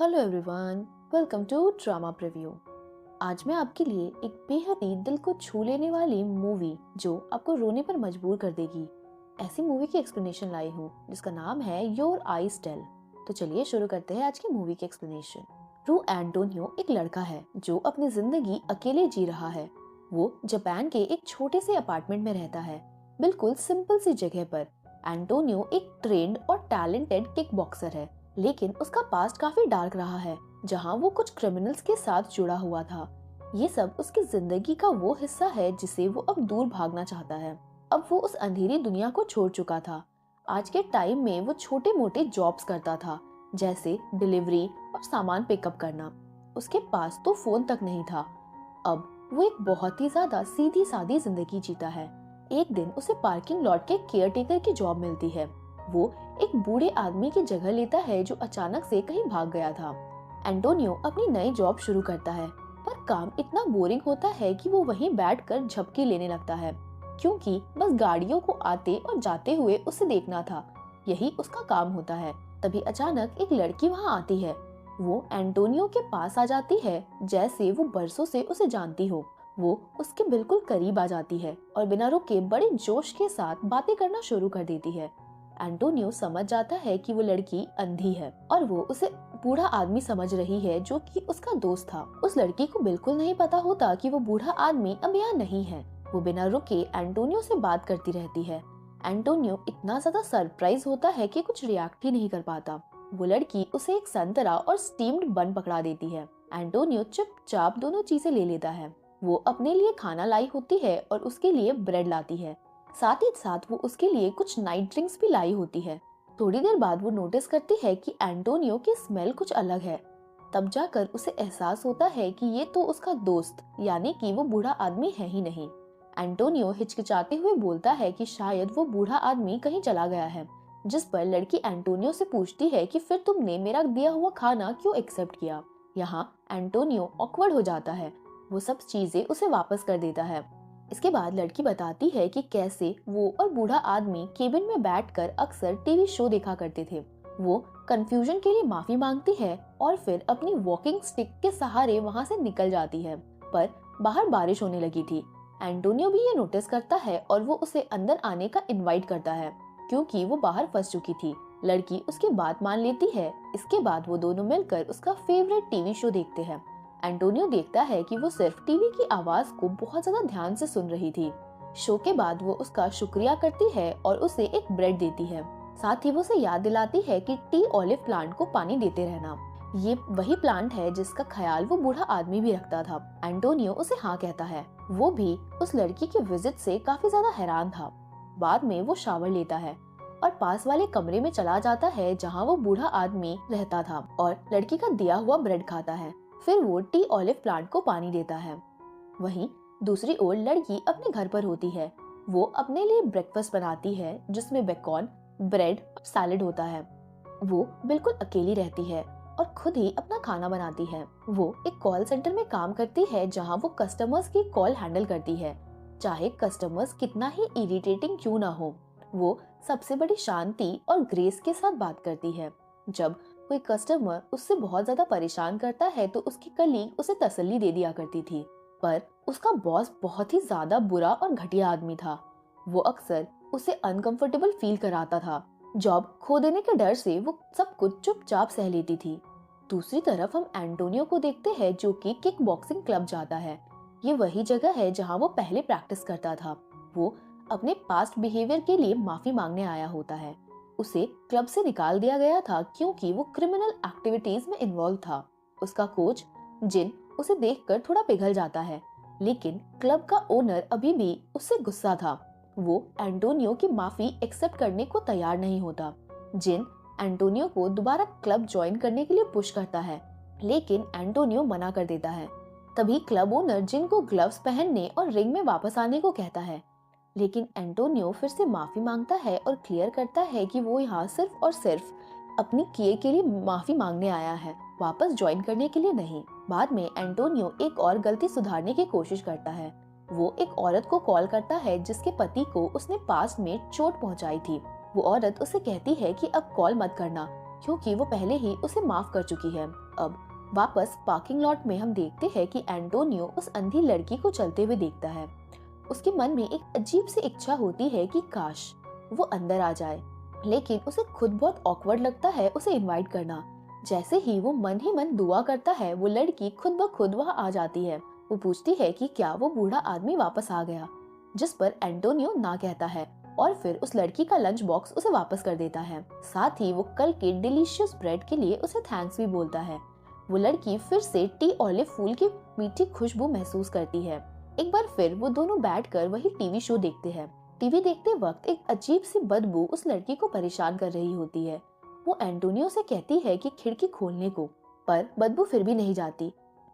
Hello everyone, welcome to drama preview. आज मैं आपके लिए एक बेहद ही दिल को छू लेने वाली मूवी जो आपको रोने पर मजबूर कर देगी, ऐसी मूवी की एक्सप्लेनेशन लाई हूँ जिसका नाम है योर आईज टेल। तो चलिए शुरू करते हैं आज की मूवी की एक्सप्लेनेशन। रू एंटोनियो एक लड़का है जो अपनी जिंदगी अकेले जी रहा है। वो जापान के एक छोटे से अपार्टमेंट में रहता है, बिल्कुल सिंपल सी जगह पर। एंटोनियो एक ट्रेंड और टैलेंटेड किक बॉक्सर है, लेकिन उसका पास्ट काफी डार्क रहा है, जहां वो कुछ क्रिमिनल्स के साथ जुड़ा हुआ था। ये सब उसकी जिंदगी का वो हिस्सा है जिसे वो अब दूर भागना चाहता है। अब वो उस अंधेरी दुनिया को छोड़ चुका था। आज के टाइम में वो छोटे मोटे जॉब्स करता था, जैसे डिलीवरी और सामान पिकअप करना। उसके पास तो फोन तक नहीं था। अब वो एक बहुत ही ज्यादा सीधी सादी जिंदगी जीता है। एक दिन उसे पार्किंग लॉट के केयरटेकर की जॉब मिलती है। वो एक बूढ़े आदमी की जगह लेता है जो अचानक से कहीं भाग गया था। एंटोनियो अपनी नई जॉब शुरू करता है, पर काम इतना बोरिंग होता है कि वो वहीं बैठकर झपकी लेने लगता है, क्योंकि बस गाड़ियों को आते और जाते हुए उसे देखना था। यही उसका काम होता है। तभी अचानक एक लड़की वहाँ आती है। वो एंटोनियो के पास आ जाती है जैसे वो बरसों से उसे जानती हो। वो उसके बिल्कुल करीब आ जाती है और बिना रुके बड़े जोश के साथ बातें करना शुरू कर देती है। एंटोनियो समझ जाता है कि वो लड़की अंधी है और वो उसे बूढ़ा आदमी समझ रही है जो कि उसका दोस्त था। उस लड़की को बिल्कुल नहीं पता होता कि वो बूढ़ा आदमी अब यहाँ नहीं है। वो बिना रुके एंटोनियो से बात करती रहती है। एंटोनियो इतना ज्यादा सरप्राइज होता है कि कुछ रिएक्ट ही नहीं कर पाता। वो लड़की उसे एक संतरा और स्टीम्ड बन पकड़ा देती है। एंटोनियो चुपचाप दोनों चीजें ले लेता है। वो अपने लिए खाना लाई होती है और उसके लिए ब्रेड लाती है। साथ ही साथ वो उसके लिए कुछ नाइट ड्रिंक्स भी लाई होती है। थोड़ी देर बाद वो नोटिस करती है कि एंटोनियो की स्मेल कुछ अलग है। तब जाकर उसे एहसास होता है कि ये तो उसका दोस्त यानी कि वो बूढ़ा आदमी है ही नहीं। एंटोनियो हिचकिचाते हुए बोलता है कि शायद वो बूढ़ा आदमी कहीं चला गया है, जिस पर लड़की एंटोनियो से पूछती है कि फिर तुमने मेरा दिया हुआ खाना क्यों एक्सेप्ट किया। यहाँ एंटोनियो ऑकवर्ड हो जाता है। वो सब चीजें उसे वापस कर देता है। इसके बाद लड़की बताती है कि कैसे वो और बूढ़ा आदमी केबिन में बैठकर अक्सर टीवी शो देखा करते थे। वो कंफ्यूजन के लिए माफी मांगती है और फिर अपनी वॉकिंग स्टिक के सहारे वहां से निकल जाती है, पर बाहर बारिश होने लगी थी। एंटोनियो भी ये नोटिस करता है और वो उसे अंदर आने का इनवाइट करता है, क्योंकि वो बाहर फंस चुकी थी। लड़की उसकी बात मान लेती है। इसके बाद वो दोनों मिलकर उसका फेवरेट टीवी शो देखते हैं। एंटोनियो देखता है कि वो सिर्फ टीवी की आवाज को बहुत ज्यादा ध्यान से सुन रही थी। शो के बाद वो उसका शुक्रिया करती है और उसे एक ब्रेड देती है। साथ ही वो उसे याद दिलाती है कि टी ऑलिव प्लांट को पानी देते रहना। ये वही प्लांट है जिसका ख्याल वो बूढ़ा आदमी भी रखता था। एंटोनियो उसे हाँ कहता है। वो भी उस लड़की के विजिट से काफी ज्यादा हैरान था। बाद में वो शावर लेता है और पास वाले कमरे में चला जाता है जहाँ वो बूढ़ा आदमी रहता था और लड़की का दिया हुआ ब्रेड खाता है। फिर वो टी ऑलिव प्लांट को पानी देता है। वहीं दूसरी ओर लड़की अपने घर पर होती है। वो अपने लिए ब्रेकफास्ट बनाती है जिसमें बेकॉन, ब्रेड और सैलेड होता है। वो बिल्कुल अकेली रहती है और खुद ही अपना खाना बनाती है। वो एक कॉल सेंटर में काम करती है जहां वो कस्टमर्स की कॉल हैंडल करती है, चाहे कस्टमर्स कितना ही इरिटेटिंग क्यों ना हो। वो सबसे बड़ी शांति और ग्रेस के साथ बात करती है। जब कोई कस्टमर उससे बहुत ज्यादा परेशान करता है तो उसकी कलीग उसे तसल्ली दे दिया करती थी, पर उसका बॉस बहुत ही ज्यादा बुरा और घटिया आदमी था। वो अक्सर उसे अनकंफर्टेबल फील कराता था। जॉब खो देने के डर से वो सब कुछ चुपचाप सह लेती थी। दूसरी तरफ हम एंटोनियो को देखते हैं जो कि किक बॉक्सिंग क्लब जाता है। ये वही जगह है जहाँ वो पहले प्रैक्टिस करता था। वो अपने पास्ट बिहेवियर के लिए माफी मांगने आया होता है। उसे क्लब से निकाल दिया गया था क्योंकि वो क्रिमिनल एक्टिविटीज में इन्वॉल्व था। उसका कोच जिन उसे देखकर थोड़ा पिघल जाता है, लेकिन क्लब का ओनर अभी भी उससे गुस्सा था। वो एंटोनियो की माफी एक्सेप्ट करने को तैयार नहीं होता। जिन एंटोनियो को दोबारा क्लब ज्वाइन करने के लिए पुश करता है, लेकिन एंटोनियो मना कर देता है। तभी क्लब ओनर जिन को ग्लव्स पहनने और रिंग में वापस आने को कहता है, लेकिन एंटोनियो फिर से माफी मांगता है और क्लियर करता है कि वो यहाँ सिर्फ और सिर्फ अपनी किए के लिए माफी मांगने आया है, वापस ज्वाइन करने के लिए नहीं। बाद में एंटोनियो एक और गलती सुधारने की कोशिश करता है। वो एक औरत को कॉल करता है जिसके पति को उसने पास्ट में चोट पहुंचाई थी। वो औरत उसे कहती है कि अब कॉल मत करना, क्योंकि वो पहले ही उसे माफ कर चुकी है। अब वापस पार्किंग लॉट में हम देखते हैं कि एंटोनियो उस अंधी लड़की को चलते हुए देखता है। उसके मन में एक अजीब सी इच्छा होती है कि काश वो अंदर आ जाए, लेकिन उसे खुद बहुत ऑकवर्ड लगता है उसे इनवाइट करना। जैसे ही वो मन ही मन दुआ करता है, वो लड़की खुद ब खुद वहाँ आ जाती है। वो पूछती है कि क्या वो बूढ़ा आदमी वापस आ गया, जिस पर एंटोनियो ना कहता है और फिर उस लड़की का लंच बॉक्स उसे वापस कर देता है। साथ ही वो कल के डिलीशियस ब्रेड के लिए उसे थैंक्स भी बोलता है। वो लड़की फिर से टी ऑलिव फूल की मीठी खुशबू महसूस करती है। एक बार फिर वो दोनों बैठकर वही टीवी शो देखते हैं। टीवी देखते वक्त एक अजीब सी बदबू उस लड़की को परेशान कर रही होती है। वो एंटोनियो से कहती है कि खिड़की खोलने को, पर बदबू फिर भी नहीं जाती।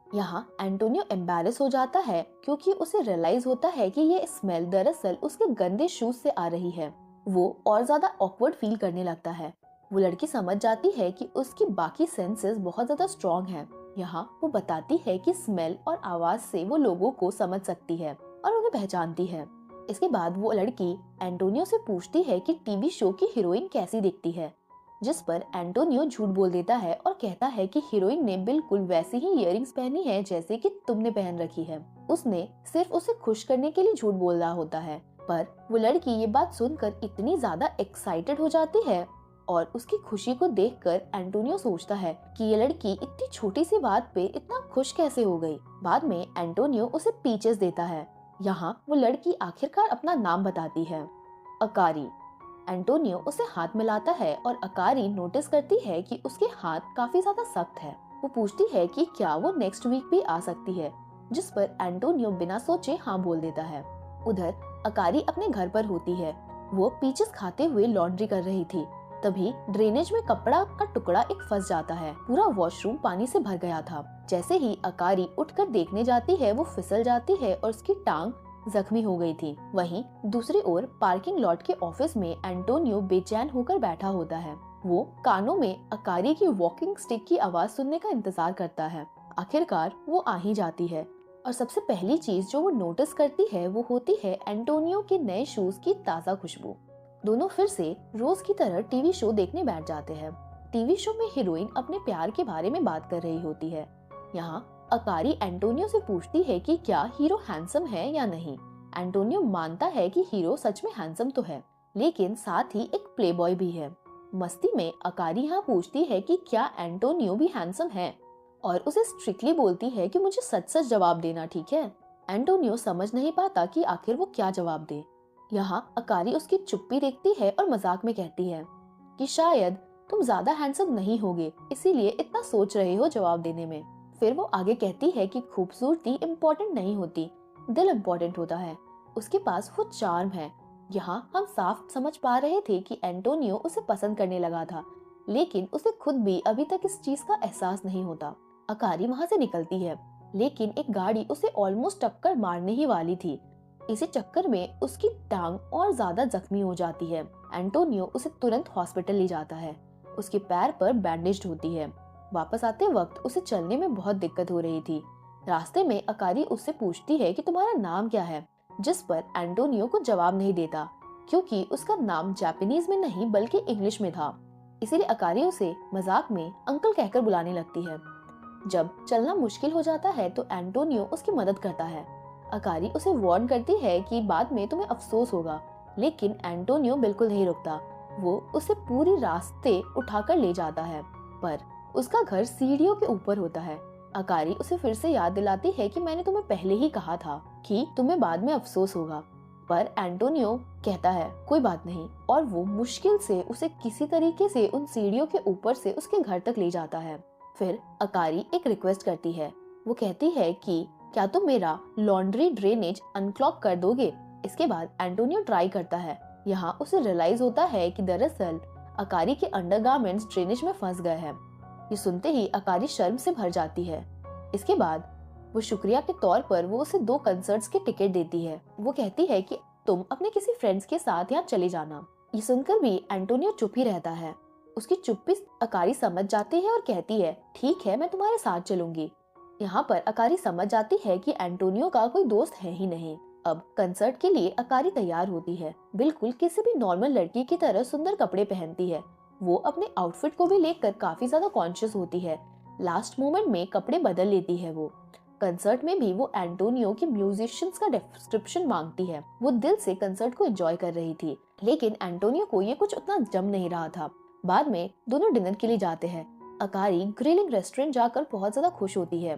यहाँ एंटोनियो एम्बैरेस हो जाता है क्योंकि उसे रियलाइज होता है कि ये स्मेल दरअसल उसके गंदे शूज से आ रही है। वो और ज्यादा ऑकवर्ड फील करने लगता है। वो लड़की समझ जाती है कि उसकी बाकी सेंसेस बहुत ज्यादा स्ट्रॉन्ग हैं। यहाँ वो बताती है कि स्मेल और आवाज से वो लोगों को समझ सकती है और उन्हें पहचानती है। इसके बाद वो लड़की एंटोनियो से पूछती है कि टीवी शो की हीरोइन कैसी दिखती है, जिस पर एंटोनियो झूठ बोल देता है और कहता है कि हीरोइन ने बिल्कुल वैसी ही इयररिंग्स पहनी है जैसे कि तुमने पहन रखी है। उसने सिर्फ उसे खुश करने के लिए झूठ बोल रहा होता है, पर वो लड़की ये बात सुनकर इतनी ज्यादा एक्साइटेड हो जाती है और उसकी खुशी को देखकर एंटोनियो सोचता है कि ये लड़की इतनी छोटी सी बात पे इतना खुश कैसे हो गई। बाद में एंटोनियो उसे पीचेस देता है। यहाँ वो लड़की आखिरकार अपना नाम बताती है, अकारी। एंटोनियो उसे हाथ मिलाता है और अकारी नोटिस करती है कि उसके हाथ काफी ज्यादा सख्त है। वो पूछती है कि क्या वो नेक्स्ट वीक भी आ सकती है, जिस पर एंटोनियो बिना सोचे हाँ बोल देता है। उधर अकारी अपने घर पर होती है। वो पीचेस खाते हुए लॉन्ड्री कर रही थी। तभी ड्रेनेज में कपड़ा का टुकड़ा एक फंस जाता है। पूरा वॉशरूम पानी से भर गया था। जैसे ही अकारी उठकर देखने जाती है, वो फिसल जाती है और उसकी टांग जख्मी हो गई थी। वहीं दूसरी ओर पार्किंग लॉट के ऑफिस में एंटोनियो बेचैन होकर बैठा होता है। वो कानों में अकारी की वॉकिंग स्टिक की आवाज सुनने का इंतजार करता है। आखिरकार वो आ ही जाती है और सबसे पहली चीज जो वो नोटिस करती है वो होती है एंटोनियो के नए शूज की ताज़ा खुशबू। दोनों फिर से रोज की तरह टीवी शो देखने बैठ जाते हैं। टीवी शो में हीरोइन अपने प्यार के बारे में बात कर रही होती है। यहाँ अकारी एंटोनियो से पूछती है कि क्या हीरो हैंडसम है या नहीं। एंटोनियो मानता है कि हीरो सच में हैंडसम तो है, लेकिन साथ ही एक प्लेबॉय भी है। मस्ती में अकारी यहाँ पूछती है कि क्या एंटोनियो भी हैंडसम है और उसे स्ट्रिक्टली बोलती है कि मुझे सच सच जवाब देना, ठीक है। एंटोनियो समझ नहीं पाता कि आखिर वो क्या जवाब दे। यहाँ अकारी उसकी चुप्पी देखती है और मजाक में कहती है कि शायद तुम ज्यादा हैंडसम नहीं होगे, इसीलिए इतना सोच रहे हो जवाब देने में। फिर वो आगे कहती है कि खूबसूरती इम्पोर्टेंट नहीं होती, दिल इम्पोर्टेंट होता है। उसके पास वो चार्म है। यहाँ हम साफ समझ पा रहे थे कि एंटोनियो उसे पसंद करने लगा था, लेकिन उसे खुद भी अभी तक इस चीज का एहसास नहीं होता। अकारी वहाँ से निकलती है, लेकिन एक गाड़ी उसे ऑलमोस्ट टक्कर मारने ही वाली थी। इसी चक्कर में उसकी टांग और ज्यादा जख्मी हो जाती है। एंटोनियो उसे तुरंत हॉस्पिटल ले जाता है। उसके पैर पर बैंडेज होती है। वापस आते वक्त उसे चलने में बहुत दिक्कत हो रही थी। रास्ते में अकारी उससे पूछती है कि तुम्हारा नाम क्या है, जिस पर एंटोनियो को जवाब नहीं देता क्योंकि उसका नाम जापानीज में नहीं बल्कि इंग्लिश में था। इसीलिए अकारी उसे मजाक में अंकल कहकर बुलाने लगती है। जब चलना मुश्किल हो जाता है तो एंटोनियो उसकी मदद करता है। अकारी उसे वार्न करती है कि बाद में तुम्हें अफसोस होगा, लेकिन एंटोनियो बिल्कुल नहीं रुकता। वो उसे पूरी रास्ते उठाकर ले जाता है, पर उसका घर सीढ़ियों के ऊपर होता है। अकारी उसे फिर से याद दिलाती है कि मैंने तुम्हें पहले ही कहा था कि तुम्हें बाद में अफसोस होगा, पर एंटोनियो कहता है कोई बात नहीं, और वो मुश्किल से उसे किसी तरीके से उन सीढ़ियों के ऊपर से उसके घर तक ले जाता है। फिर अकारी एक रिक्वेस्ट करती है। वो कहती है कि क्या तुम मेरा लॉन्ड्री ड्रेनेज अनक्लॉग कर दोगे। इसके बाद एंटोनियो ट्राई करता है। यहाँ उसे रियलाइज होता है कि दरअसल अकारी के अंडरगारमेंट्स ड्रेनेज में फंस गए हैं। ये सुनते ही अकारी शर्म से भर जाती है। इसके बाद वो शुक्रिया के तौर पर वो उसे 2 कंसर्ट्स के टिकट देती है। वो कहती है कि तुम अपने किसी फ्रेंड्स के साथ यहाँ चले जाना। ये सुनकर भी एंटोनियो चुप ही रहता है। उसकी चुप्पी अकारी समझ जाती है और कहती है ठीक है, मैं तुम्हारे साथ चलूंगी। यहाँ पर अकारी समझ जाती है कि एंटोनियो का कोई दोस्त है ही नहीं। अब कंसर्ट के लिए अकारी तैयार होती है। बिल्कुल किसी भी नॉर्मल लड़की की तरह सुंदर कपड़े पहनती है वो अपने आउटफिट को भी लेकर काफी ज्यादा कॉन्शियस होती है। लास्ट मोमेंट में कपड़े बदल लेती है वो। कंसर्ट में भी वो एंटोनियो के म्यूजिशियंस का डिस्क्रिप्शन मांगती है। वो दिल से कंसर्ट को एंजॉय कर रही थी, लेकिन एंटोनियो को ये कुछ उतना जम नहीं रहा था। बाद में दोनों डिनर के लिए जाते हैं। अकारी ग्रिलिंग रेस्टोरेंट जाकर बहुत ज्यादा खुश होती है।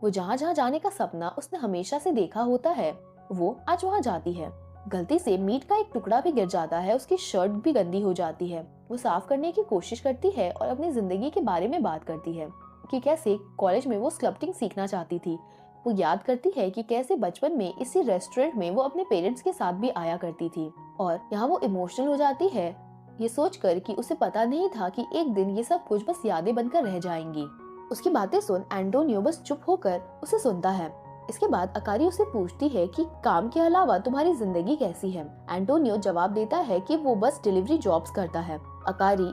वो जहाँ जहाँ जाने का सपना उसने हमेशा से देखा होता है, वो आज वहाँ जाती है। गलती से मीट का एक टुकड़ा भी गिर जाता है, उसकी शर्ट भी गंदी हो जाती है। वो साफ करने की कोशिश करती है और अपनी जिंदगी के बारे में बात करती है कि कैसे कॉलेज में वो स्कल्पटिंग सीखना चाहती थी। वो याद करती है कि कैसे बचपन में इसी रेस्टोरेंट में वो अपने पेरेंट्स के साथ भी आया करती थी, और यहाँ वो इमोशनल हो जाती है ये सोचकर कि उसे पता नहीं था कि एक दिन ये सब कुछ बस यादें बनकर रह जाएंगी। उसकी बातें सुन एंटोनियो बस चुप होकर उसे सुनता है। इसके बाद अकारी उसे पूछती है कि काम के अलावा तुम्हारी जिंदगी कैसी है। एंटोनियो जवाब देता है कि वो बस डिलीवरी जॉब्स करता है। अकारी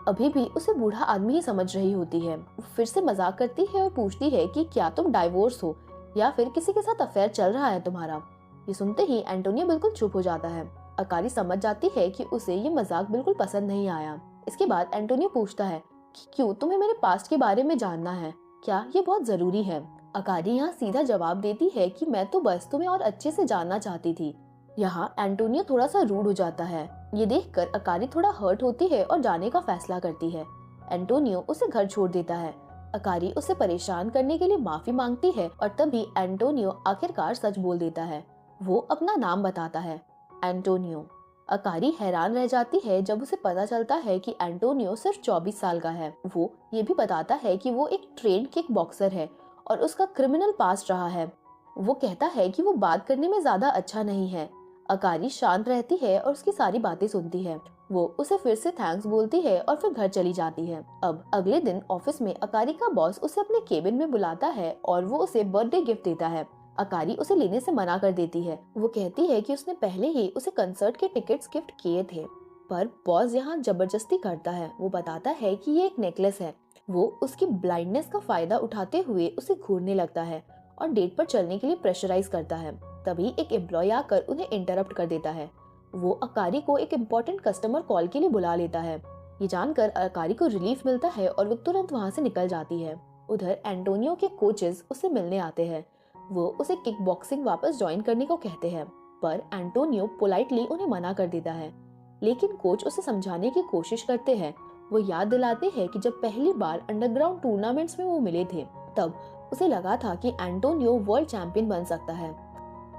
अभी भी उसे बूढ़ा आदमी ही समझ रही होती है। वो फिर से मजाक करती है और पूछती है कि क्या तुम डाइवोर्स हो या फिर किसी के साथ अफेयर चल रहा है तुम्हारा। ये सुनते ही एंटोनियो बिल्कुल चुप हो जाता है। अकारी समझ जाती है कि उसे ये मजाक बिल्कुल पसंद नहीं आया। इसके बाद एंटोनियो पूछता है कि क्यों तुम्हें मेरे पास्ट के बारे में जानना है, क्या ये बहुत जरूरी है। अकारी यहाँ सीधा जवाब देती है कि मैं तो बस तुम्हें और अच्छे से जानना चाहती थी। यहाँ एंटोनियो थोड़ा सा रूड हो जाता है। ये देखकर अकारी थोड़ा हर्ट होती है और जाने का फैसला करती है। एंटोनियो उसे घर छोड़ देता है। अकारी उसे परेशान करने के लिए माफी मांगती है और तभी एंटोनियो आखिरकार सच बोल देता है। वो अपना नाम बताता है, एंटोनियो। अकारी हैरान रह जाती है जब उसे पता चलता है कि एंटोनियो सिर्फ 24 साल का है। वो ये भी बताता है कि वो एक ट्रेन्ड किक बॉक्सर है और उसका क्रिमिनल पास्ट रहा है। वो कहता है कि वो बात करने में ज्यादा अच्छा नहीं है। अकारी शांत रहती है और उसकी सारी बातें सुनती है। वो उसे फिर से थैंक्स बोलती है और फिर घर चली जाती है। अब अगले दिन ऑफिस में अकारी का बॉस उसे अपने केबिन में बुलाता है और वो उसे बर्थडे गिफ्ट देता है। अकारी उसे लेने से मना कर देती है। वो कहती है कि उसने पहले ही उसे कंसर्ट के टिकट्स गिफ्ट किए थे, पर बॉस यहाँ जबरदस्ती करता है। वो बताता है कि ये एक नेकलेस है। वो उसकी ब्लाइंडनेस का फायदा उठाते हुए उसे घूरने लगता है और डेट पर चलने के लिए प्रेशराइज करता है। तभी एक एम्प्लॉय आकर उन्हें इंटरप्ट कर देता है। वो अकारी को एक इम्पोर्टेंट कस्टमर कॉल के लिए बुला लेता है। ये जानकर अकारी को रिलीफ मिलता है और वो तुरंत वहाँ से निकल जाती है। उधर एंटोनियो के कोचेस उसे मिलने आते हैं। वो उसे किक बॉक्सिंग वापस ज्वाइन करने को कहते हैं, पर एंटोनियो पोलाइटली उन्हें मना कर देता है। लेकिन कोच उसे समझाने की कोशिश करते हैं। वो याद दिलाते हैं कि जब पहली बार अंडरग्राउंड टूर्नामेंट्स में वो मिले थे, तब उसे लगा था कि एंटोनियो वर्ल्ड चैंपियन बन सकता है।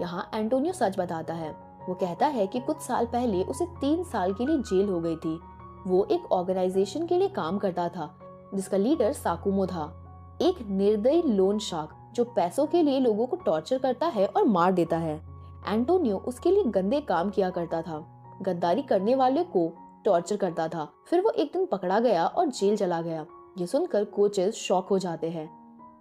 यहाँ एंटोनियो सच बताता है। वो कहता है कि कुछ साल पहले उसे 3 साल के लिए जेल हो गई थी। वो एक ऑर्गेनाइजेशन के लिए काम करता था जिसका लीडर साकुमो था, एक निर्दयी लोन शार्क जो पैसों के लिए लोगों को टॉर्चर करता है और मार देता है। एंटोनियो उसके लिए गंदे काम किया करता था, गद्दारी करने वाले को टॉर्चर करता था। फिर वो एक दिन पकड़ा गया और जेल चला गया। ये सुनकर कोचेस शॉक हो जाते हैं।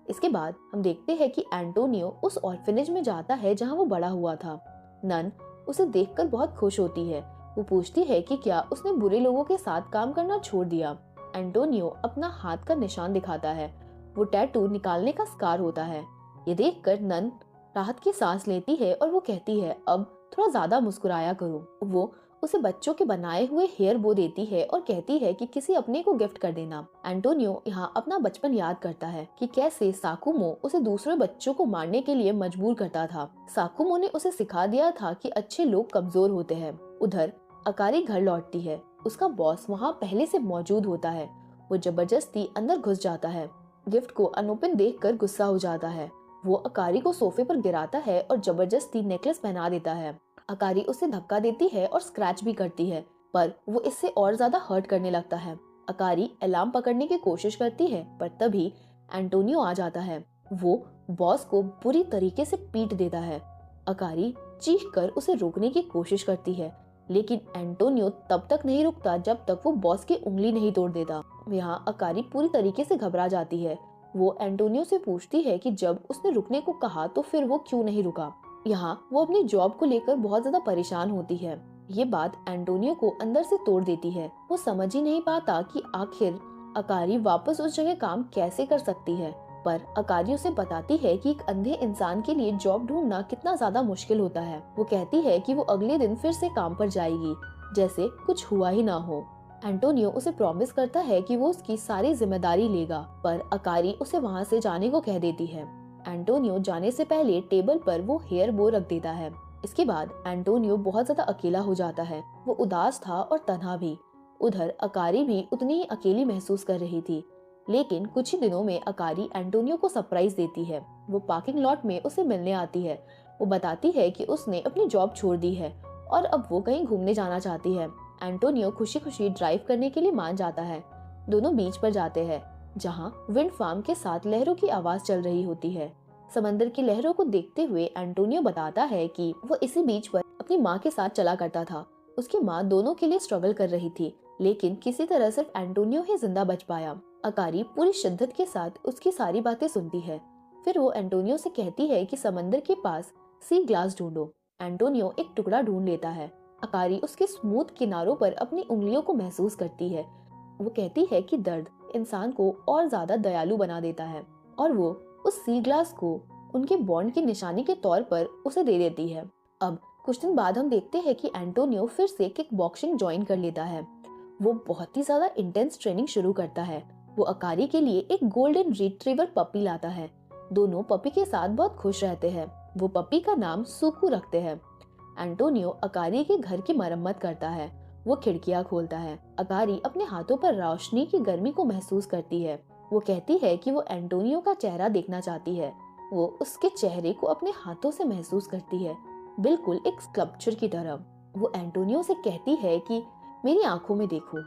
इसके बाद हम देखते हैं कि एंटोनियो उस ऑर्फनेज में जाता है जहाँ वो बड़ा हुआ था। नन उसे देखकर बहुत खुश होती है। वो पूछती है कि क्या उसने बुरे लोगों के साथ काम करना छोड़ दिया। एंटोनियो अपना हाथ का निशान दिखाता है। वो टैटू निकालने का स्कार होता है। ये देखकर नन राहत की सांस लेती है और वो कहती है, अब थोड़ा ज्यादा मुस्कुराया करो। वो उसे बच्चों के बनाए हुए हेयर बो देती है और कहती है कि किसी अपने को गिफ्ट कर देना। एंटोनियो यहाँ अपना बचपन याद करता है कि कैसे साकुमो उसे दूसरे बच्चों को मारने के लिए मजबूर करता था। साकुमो ने उसे सिखा दिया था कि अच्छे लोग कमजोर होते हैं। उधर अकारी घर लौटती है। उसका बॉस वहाँ पहले से मौजूद होता है। वो जबरदस्ती अंदर घुस जाता है। गिफ्ट को अनओपन देखकर गुस्सा हो जाता है। वो अकारी को सोफे पर गिराता है और जबरदस्ती नेकलेस पहना देता है। अकारी उसे धक्का देती है और स्क्रैच भी करती है, पर वो इससे और ज्यादा हर्ट करने लगता है। अकारी अलार्म पकड़ने की कोशिश करती है, पर तभी एंटोनियो आ जाता है। वो बॉस को बुरी तरीके से पीट देता है। अकारी चीख कर उसे रोकने की कोशिश करती है, लेकिन एंटोनियो तब तक नहीं रुकता जब तक वो बॉस की उंगली नहीं तोड़ देता। यहाँ अकारी पूरी तरीके से घबरा जाती है। वो एंटोनियो से पूछती है कि जब उसने रुकने को कहा तो फिर वो क्यों नहीं रुका। यहाँ वो अपनी जॉब को लेकर बहुत ज्यादा परेशान होती है। ये बात एंटोनियो को अंदर से तोड़ देती है। वो समझ ही नहीं पाता कि आखिर अकारी वापस उस जगह काम कैसे कर सकती है, पर अकारी उसे बताती है कि एक अंधे इंसान के लिए जॉब ढूंढना कितना ज्यादा मुश्किल होता है। वो कहती है कि वो अगले दिन फिर से काम पर जाएगी जैसे कुछ हुआ ही ना हो। एंटोनियो उसे प्रॉमिस करता है कि वो उसकी सारी जिम्मेदारी लेगा, पर अकारी उसे वहाँ से जाने को कह देती है। एंटोनियो जाने से पहले टेबल पर वो हेयर बो रख देता है। इसके बाद एंटोनियो बहुत ज्यादा अकेला हो जाता है। वो उदास था और तन्हा भी। उधर अकारी भी उतनी ही अकेली महसूस कर रही थी। लेकिन कुछ ही दिनों में अकारी एंटोनियो को सरप्राइज देती है। वो पार्किंग लॉट में उसे मिलने आती है। वो बताती है कि उसने अपनी जॉब छोड़ दी है और अब वो कहीं घूमने जाना चाहती है। एंटोनियो खुशी खुशी ड्राइव करने के लिए मान जाता है। दोनों बीच पर जाते हैं, जहाँ विंड फार्म के साथ लहरों की आवाज चल रही होती है। समंदर की लहरों को देखते हुए एंटोनियो बताता है कि वो इसी बीच पर अपनी माँ के साथ चला करता था। उसकी माँ दोनों के लिए स्ट्रगल कर रही थी, लेकिन किसी तरह सिर्फ एंटोनियो ही जिंदा बच पाया। अकारी पूरी शिद्दत के साथ उसकी सारी बातें सुनती है। फिर वो एंटोनियो से कहती है कि समंदर के पास सी ग्लास ढूंढो। एंटोनियो एक टुकड़ा ढूंढ लेता है। अकारी उसके स्मूथ किनारों पर अपनी उंगलियों को महसूस करती है। वो कहती है कि दर्द इंसान को और ज्यादा दयालु बना देता है, और वो उस सी ग्लास को उनके बॉन्ड की निशानी के तौर पर उसे दे देती है। अब कुछ दिन बाद हम देखते हैं कि एंटोनियो फिर से किक बॉक्सिंग ज्वाइन कर लेता है। वो बहुत ही ज्यादा इंटेंस ट्रेनिंग शुरू करता है। वो अकारी के लिए एक गोल्डन रिट्रीवर पपी लाता है। दोनों पपी के साथ बहुत खुश रहते हैं। वो पपी का नाम सुकू रखते हैं। एंटोनियो अकारी के घर की मरम्मत करता है। वो खिड़कियां खोलता है। अकारी अपने हाथों पर रोशनी की गर्मी को महसूस करती है। वो कहती है कि वो एंटोनियो का चेहरा देखना चाहती है। वो उसके चेहरे को अपने हाथों से महसूस करती है, बिल्कुल एक स्कल्पचर की तरह। वो एंटोनियो से कहती है कि मेरी आंखों में देखो।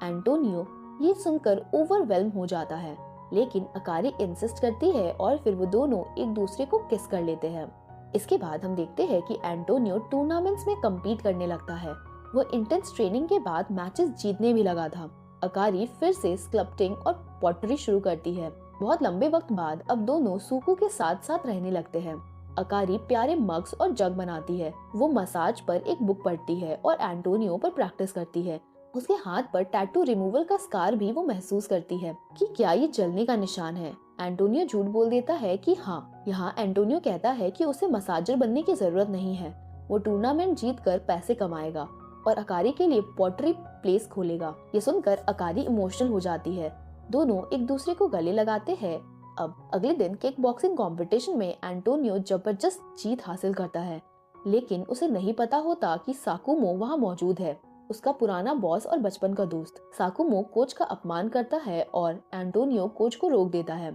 एंटोनियो ये सुनकर ओवरवेल्म हो जाता है, लेकिन अकारी इंसिस्ट करती है और फिर वो दोनों एक दूसरे को किस कर लेते हैं। इसके बाद हम देखते हैं कि एंटोनियो टूर्नामेंट्स में कम्पीट करने लगता है। वो इंटेंस ट्रेनिंग के बाद मैचेस जीतने भी लगा था। अकारी फिर से स्कल्पटिंग और पॉटरी शुरू करती है। बहुत लंबे वक्त बाद अब दोनों सुकू के साथ साथ रहने लगते हैं। अकारी प्यारे मग्स और जग बनाती है। वो मसाज पर एक बुक पढ़ती है और एंटोनियो पर प्रैक्टिस करती है। उसके हाथ पर टैटू रिमूवल का स्कार भी वो महसूस करती है कि क्या ये जलने का निशान है। एंटोनियो झूठ बोल देता है कि हाँ। यहाँ एंटोनियो कहता है कि उसे मसाजर बनने की जरूरत नहीं है। वो टूर्नामेंट जीत कर पैसे कमाएगा और अकारी के लिए पॉटरी प्लेस खोलेगा। ये सुनकर अकारी इमोशनल हो जाती है। दोनों एक दूसरे को गले लगाते हैं। अब अगले दिन किक बॉक्सिंग कंपटीशन में एंटोनियो जबरदस्त जीत हासिल करता है, लेकिन उसे नहीं पता होता कि साकुमो वहाँ मौजूद है, उसका पुराना बॉस और बचपन का दोस्त। साकुमो कोच का अपमान करता है और एंटोनियो कोच को रोक देता है।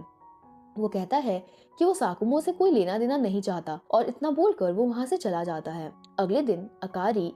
वो कहता है कि वो साकुमो से कोई लेना देना नहीं चाहता और इतना बोलकर वो वहाँ से चला जाता है। अगले दिन अकारी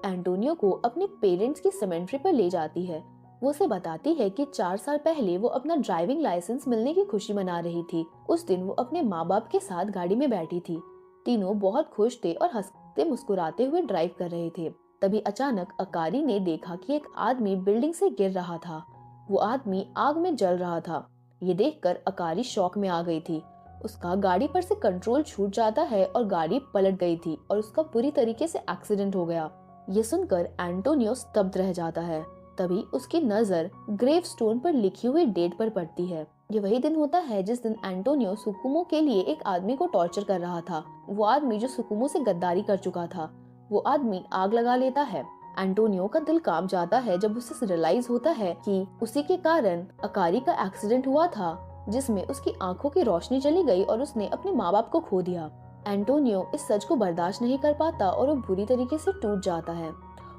एंटोनियो को अपने पेरेंट्स की सेमेंट्री पर ले जाती है। वो उसे बताती है कि 4 साल पहले वो अपना ड्राइविंग लाइसेंस मिलने की खुशी मना रही थी। उस दिन वो अपने माँ बाप के साथ गाड़ी में बैठी थी। तीनों बहुत खुश थे और हंसते मुस्कुराते हुए ड्राइव कर रहे थे। तभी अचानक अकारी ने देखा कि एक आदमी बिल्डिंग से गिर रहा था। वो आदमी आग में जल रहा था। ये देखकर अकारी शॉक में आ गई थी। उसका गाड़ी पर से कंट्रोल छूट जाता है और गाड़ी पलट गई थी और उसका पूरी तरीके से एक्सीडेंट हो गया। ये सुनकर एंटोनियो स्तब्ध रह जाता है। तभी उसकी नजर ग्रेव स्टोन पर लिखी हुई डेट पर पड़ती है। ये वही दिन होता है जिस दिन एंटोनियो सुकुमो के लिए एक आदमी को टॉर्चर कर रहा था। वो आदमी जो सुकुमो से गद्दारी कर चुका था, वो आदमी आग लगा लेता है। एंटोनियो का दिल कांप जाता है जब उसे रियलाइज होता है कि उसी के कारण अकारी का एक्सीडेंट हुआ था, जिसमें उसकी आंखों की रोशनी चली गई और उसने अपने माँ बाप को खो दिया। एंटोनियो इस सच को बर्दाश्त नहीं कर पाता और वो बुरी तरीके से टूट जाता है।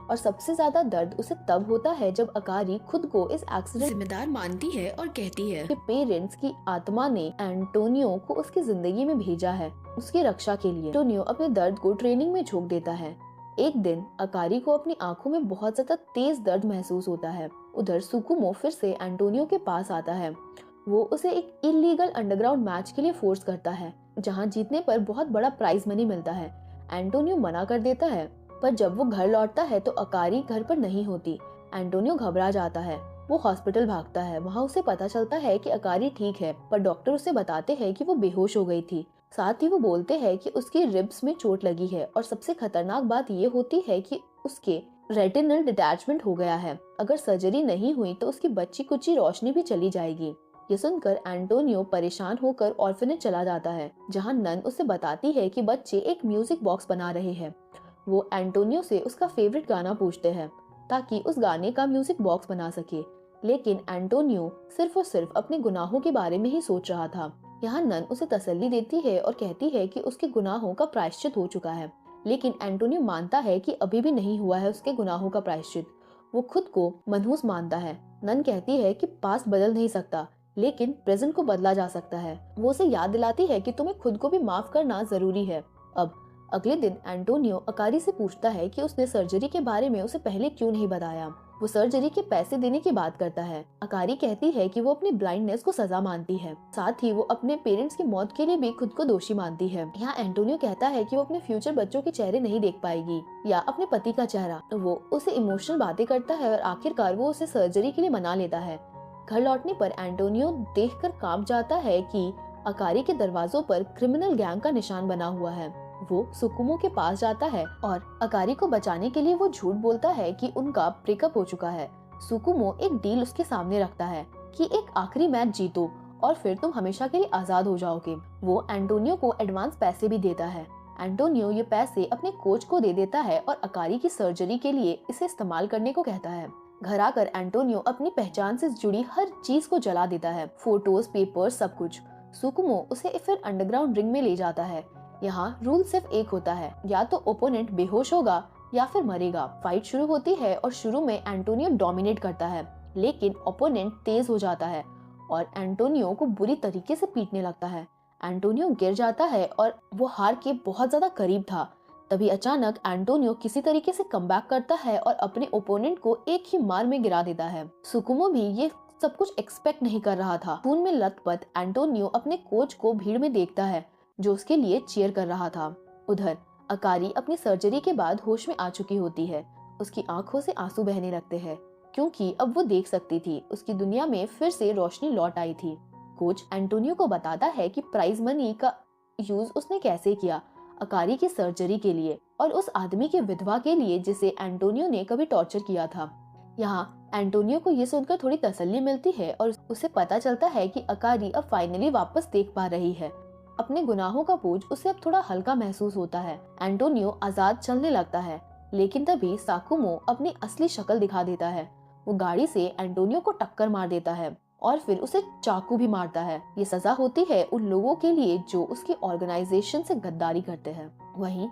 और सबसे ज्यादा दर्द उसे तब होता है जब अकारी खुद को इस एक्सीडेंट जिम्मेदार मानती है और कहती है कि पेरेंट्स की आत्मा ने एंटोनियो को उसकी जिंदगी में भेजा है उसकी रक्षा के लिए। एंटोनियो अपने दर्द को ट्रेनिंग में झोंक देता है। एक दिन अकारी को अपनी आंखों में बहुत ज्यादा तेज दर्द महसूस होता है। उधर सुकुमो फिर से एंटोनियो के पास आता है। वो उसे एक इलीगल अंडरग्राउंड मैच के लिए फोर्स करता है, जहां जीतने पर बहुत बड़ा प्राइज मनी मिलता है। एंटोनियो मना कर देता है, पर जब वो घर लौटता है तो अकारी घर पर नहीं होती। एंटोनियो घबरा जाता है। वो हॉस्पिटल भागता है। वहाँ उसे पता चलता है कि अकारी ठीक है, पर डॉक्टर उसे बताते हैं कि वो बेहोश हो गई थी। साथ ही वो बोलते हैं कि उसकी रिब्स में चोट लगी है और सबसे खतरनाक बात ये होती है कि उसके रेटिनल डिटैचमेंट हो गया है। अगर सर्जरी नहीं हुई तो उसकी बच्ची कुची रोशनी भी चली जाएगी। ये सुनकर एंटोनियो परेशान होकर ऑर्फनेज चला जाता है, जहाँ नन उसे बताती है कि बच्चे एक म्यूजिक बॉक्स बना रहे हैं। वो एंटोनियो से उसका फेवरेट गाना पूछते हैं। ताकि उस गाने का म्यूजिक बॉक्स बना सके। लेकिन एंटोनियो सिर्फ और सिर्फ अपने गुनाहों के बारे में ही सोच रहा था। यहाँ नन उसे तसल्ली देती है और कहती है कि उसके गुनाहों का प्रायश्चित हो चुका है। लेकिन एंटोनियो मानता है कि अभी भी नहीं हुआ है उसके गुनाहों का प्रायश्चित। वो खुद को मनहूस मानता है। नन कहती है कि पास्ट बदल नहीं सकता, लेकिन प्रेजेंट को बदला जा सकता है। वो उसे याद दिलाती है कि तुम्हें खुद को भी माफ करना जरूरी है। अब अगले दिन एंटोनियो अकारी से पूछता है कि उसने सर्जरी के बारे में उसे पहले क्यों नहीं बताया। वो सर्जरी के पैसे देने की बात करता है। अकारी कहती है कि वो अपनी ब्लाइंडनेस को सजा मानती है, साथ ही वो अपने पेरेंट्स की मौत के लिए भी खुद को दोषी मानती है। यहाँ एंटोनियो कहता है कि वो अपने फ्यूचर बच्चों के चेहरे नहीं देख पाएगी या अपने पति का चेहरा। वो उसे इमोशनल बातें करता है और आखिरकार वो उसे सर्जरी के लिए मना लेता है। घर लौटने पर एंटोनियो देखकर कांप जाता है कि अकारी के दरवाजों पर क्रिमिनल गैंग का निशान बना हुआ है। वो सुकुमो के पास जाता है और अकारी को बचाने के लिए वो झूठ बोलता है कि उनका ब्रेकअप हो चुका है। सुकुमो एक डील उसके सामने रखता है कि एक आखिरी मैच जीतो और फिर तुम हमेशा के लिए आजाद हो जाओगे। वो एंटोनियो को एडवांस पैसे भी देता है। एंटोनियो ये पैसे अपने कोच को दे देता है और अकारी की सर्जरी के लिए इसे इस्तेमाल करने को कहता है। घर आकर एंटोनियो अपनी पहचान से जुड़ी हर चीज को जला देता है, फोटोज, पेपर्स, सब कुछ। सुकुमो उसे फिर अंडरग्राउंड रिंग में ले जाता है। यहाँ रूल सिर्फ एक होता है, या तो ओपोनेंट बेहोश होगा या फिर मरेगा। फाइट शुरू होती है और शुरू में एंटोनियो डोमिनेट करता है, लेकिन ओपोनेंट तेज हो जाता है और एंटोनियो को बुरी तरीके से पीटने लगता है। एंटोनियो गिर जाता है और वो हार के बहुत ज्यादा करीब था। तभी अचानक एंटोनियो किसी तरीके से कमबैक करता है और अपने ओपोनेंट को एक ही मार में गिरा देता है। सुकुमो भी ये सब कुछ एक्सपेक्ट नहीं कर रहा था। खून में लथपथ एंटोनियो अपने कोच को भीड़ में देखता है जो उसके लिए चीयर कर रहा था। उधर अकारी अपनी सर्जरी के बाद होश में आ चुकी होती है। उसकी आंखों से आंसू बहने लगते हैं क्योंकि अब वो देख सकती थी। उसकी दुनिया में फिर से रोशनी लौट आई थी। कोच एंटोनियो को बताता है कि प्राइज मनी का यूज उसने कैसे किया, अकारी की सर्जरी के लिए और उस आदमी की विधवा के लिए जिसे एंटोनियो ने कभी टॉर्चर किया था। यहाँ एंटोनियो को ये सुनकर थोड़ी तसल्ली मिलती है और उसे पता चलता है कि अकारी अब फाइनली वापस देख पा रही है। अपने गुनाहों का बोझ उसे अब थोड़ा हल्का महसूस होता है। एंटोनियो आजाद चलने लगता है, लेकिन तभी साकुमो अपनी असली शक्ल दिखा देता है। वो गाड़ी से एंटोनियो को टक्कर मार देता है और फिर उसे चाकू भी मारता है। ये सजा होती है उन लोगों के लिए जो उसकी ऑर्गेनाइजेशन से गद्दारी करते हैं। वहीं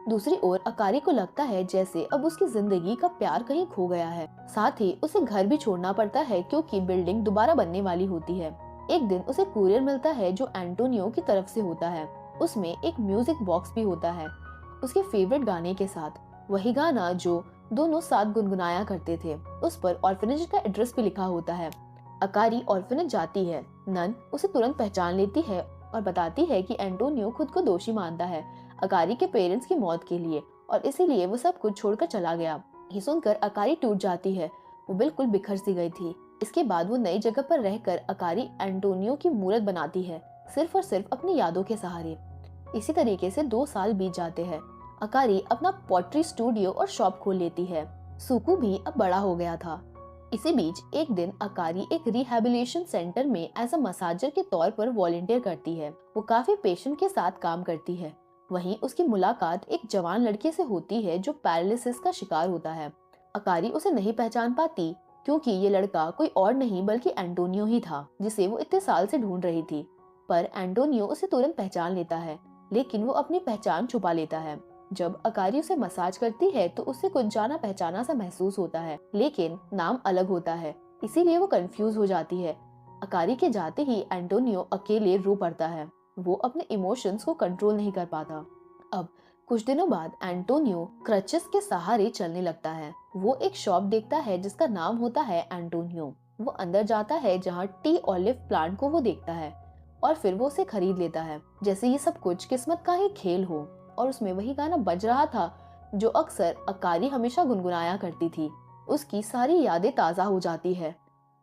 दूसरी ओर अकारी को लगता है जैसे अब उसकी जिंदगी का प्यार कहीं खो गया है। साथ ही उसे घर भी छोड़ना पड़ता है क्योंकि बिल्डिंग दोबारा बनने वाली होती है। एक दिन उसे कुरियर मिलता है जो एंटोनियो की तरफ से होता है। उसमें एक म्यूजिक बॉक्स भी होता है उसके फेवरेट गाने के साथ, वही गाना जो दोनों साथ गुनगुनाया करते थे। उस पर ऑर्फनेज का एड्रेस भी लिखा होता है। अकारी ऑर्फनेज जाती है। नन उसे तुरंत पहचान लेती है और बताती है कि एंटोनियो खुद को दोषी मानता है अकारी के पेरेंट्स की मौत के लिए और इसीलिए वो सब कुछ छोड़कर चला गया। ये सुनकर अकारी टूट जाती है। वो बिल्कुल बिखर सी गई थी। इसके बाद वो नई जगह पर रहकर अकारी एंटोनियो की मूर्त बनाती है, सिर्फ और सिर्फ अपनी यादों के सहारे। इसी तरीके से 2 साल बीत जाते हैं। अकारी अपना पॉटरी स्टूडियो और शॉप खोल लेती है। सुकू भी अब बड़ा हो गया था। इसी बीच एक दिन अकारी एक रिहैबिलिटेशन सेंटर में एज अ मसाजर के तौर पर वॉलंटियर करती है। वो काफी पेशेंट के साथ काम करती है। वहीं उसकी मुलाकात एक जवान लड़के से होती है जो पैरालिसिस का शिकार होता है। अकारी उसे नहीं पहचान पाती क्योंकि ये लड़का कोई और नहीं बल्कि एंटोनियो ही था जिसे वो इतने साल से ढूंढ रही थी। पर एंटोनियो उसे तुरंत पहचान लेता है, लेकिन वो अपनी पहचान छुपा लेता है। जब अकारी उसे मसाज करती है तो उसे कुछ जाना पहचाना सा महसूस होता है, लेकिन नाम अलग होता है, इसीलिए वो कंफ्यूज हो जाती है। अकारी के जाते ही एंटोनियो अकेले रो पड़ता है। वो अपने इमोशंस को कंट्रोल नहीं कर पाता। अब कुछ दिनों बाद एंटोनियो क्रचेस के सहारे चलने लगता है। वो एक शॉप देखता है जिसका नाम होता है एंटोनियो। वो अंदर जाता है जहाँ टी ऑलिव प्लांट को वो देखता है और फिर वो उसे खरीद लेता है, जैसे ये सब कुछ किस्मत का ही खेल हो। और उसमें वही गाना बज रहा था जो अक्सर अकारी हमेशा गुनगुनाया करती थी। उसकी सारी यादें ताजा हो जाती है।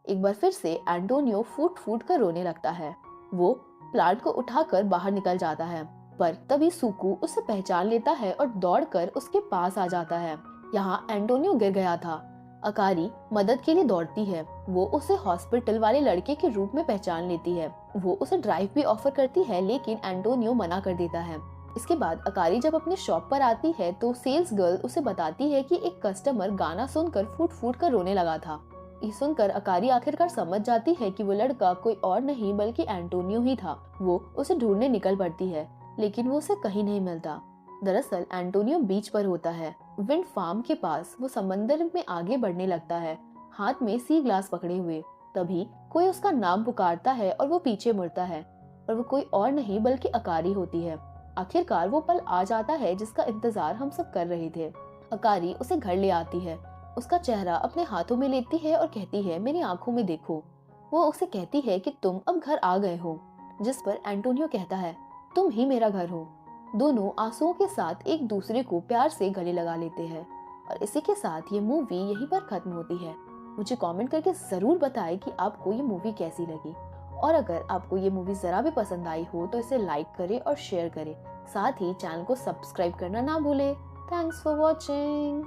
एक बार फिर से एंटोनियो फूट फूट कर रोने लगता है। वो प्लांट को उठाकर बाहर निकल जाता है, पर तभी सुकू उसे पहचान लेता है और दौड़कर उसके पास आ जाता है। यहाँ एंटोनियो गिर गया था। अकारी मदद के लिए दौड़ती है। वो उसे हॉस्पिटल वाले लड़के के रूप में पहचान लेती है। वो उसे ड्राइव भी ऑफर करती है, लेकिन एंटोनियो मना कर देता है। इसके बाद अकारी जब अपने शॉप पर आती है तो सेल्स गर्ल उसे बताती है कि एक कस्टमर गाना सुनकर फूट फूट कर रोने लगा था। ये सुनकर अकारी आखिरकार समझ जाती है कि वो लड़का कोई और नहीं बल्कि एंटोनियो ही था। वो उसे ढूंढने निकल पड़ती है, लेकिन वो उसे कहीं नहीं मिलता। दरअसल एंटोनियो बीच पर होता है, विंड फार्म के पास। वो समंदर में आगे बढ़ने लगता है, हाथ में सी ग्लास पकड़े हुए। तभी कोई उसका नाम पुकारता है और वो पीछे मुड़ता है, और वो कोई और नहीं बल्कि अकारी होती है। आखिरकार वो पल आ जाता है जिसका इंतजार हम सब कर रहे थे। अकारी उसे घर ले आती है, उसका चेहरा अपने हाथों में लेती है और कहती है, मेरी आंखों में देखो। वो उसे कहती है कि तुम अब घर आ गए हो, जिस पर एंटोनियो कहता है, तुम ही मेरा घर हो। दोनों आंसुओं के साथ एक दूसरे को प्यार से गले लगा लेते हैं। और इसी के साथ ये मूवी यहीं पर खत्म होती है। मुझे कमेंट करके जरूर बताएं कि आपको ये मूवी कैसी लगी, और अगर आपको ये मूवी जरा भी पसंद आई हो तो इसे लाइक करें और शेयर करें। साथ ही चैनल को सब्सक्राइब करना ना भूलें। Thanks for watching.